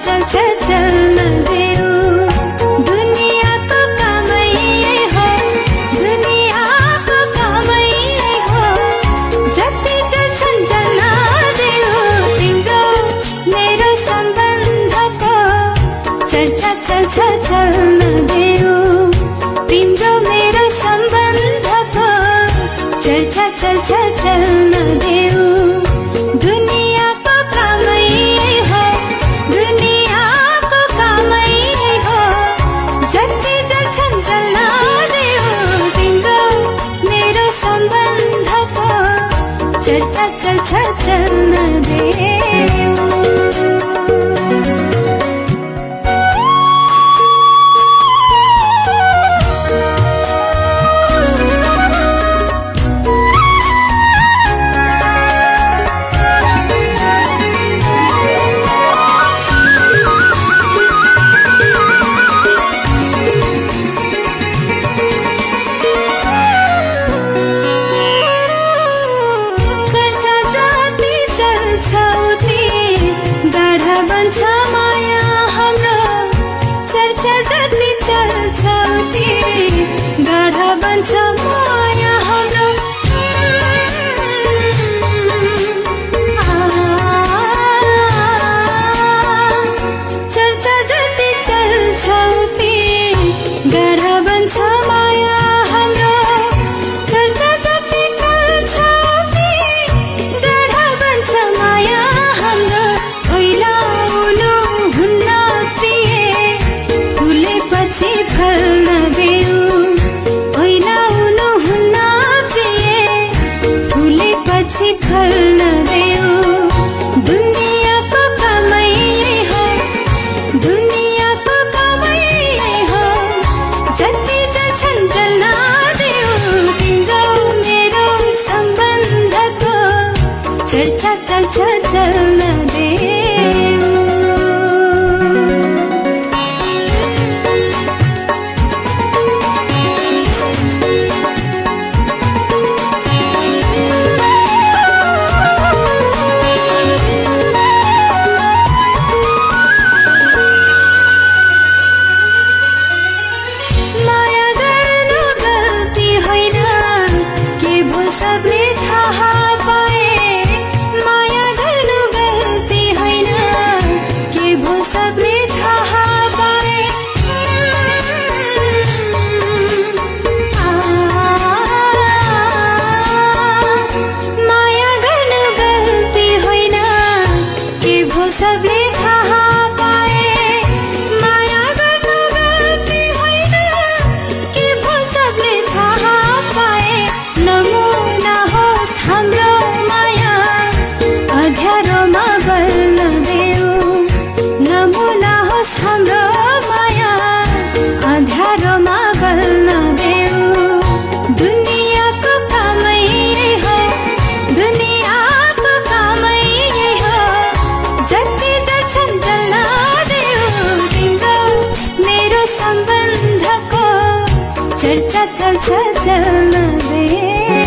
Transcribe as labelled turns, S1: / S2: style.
S1: चल्छ चल्न देऊ दुनियाँको कामै हो दुनियाँको कामै हो जति जल्छन् जल्न देऊ तिम्रो मेरो सम्बन्धको चर्चा चल्छ चल्न देऊ तिम्रो मेरो सम्बन्धको चर्चा चल्छ चल्न देऊ दुनियाँको कामै हो दुनियाँको कामै हो जति जल्छन् जल्न देऊ तिम्रो मेरो सम्बन्धको चर्चा चल्छ चल्न देऊ चर्चा चल्छ चल्न देऊ माया गर्नु गल्ती होइन के भो सबले थाहा सबले थाहा पाए माया गर्नु गल्ती होइन के भो सबले थाहा पाए माया गर्नु गल्ती होइन के भो सबले थाहा पाए नमुना होस् हाम्रो माया अँध्यारोमा बल्न देऊ नमुना होस् हाम्रो माया अँध्यारोमा बल्न देऊ दुनियाँको कामै हो दुनियाँको कामै हो जति जल्छन् जल्न देऊ तिम्रो मेरो सम्बन्धको चर्चा चल्छ चल्न देऊ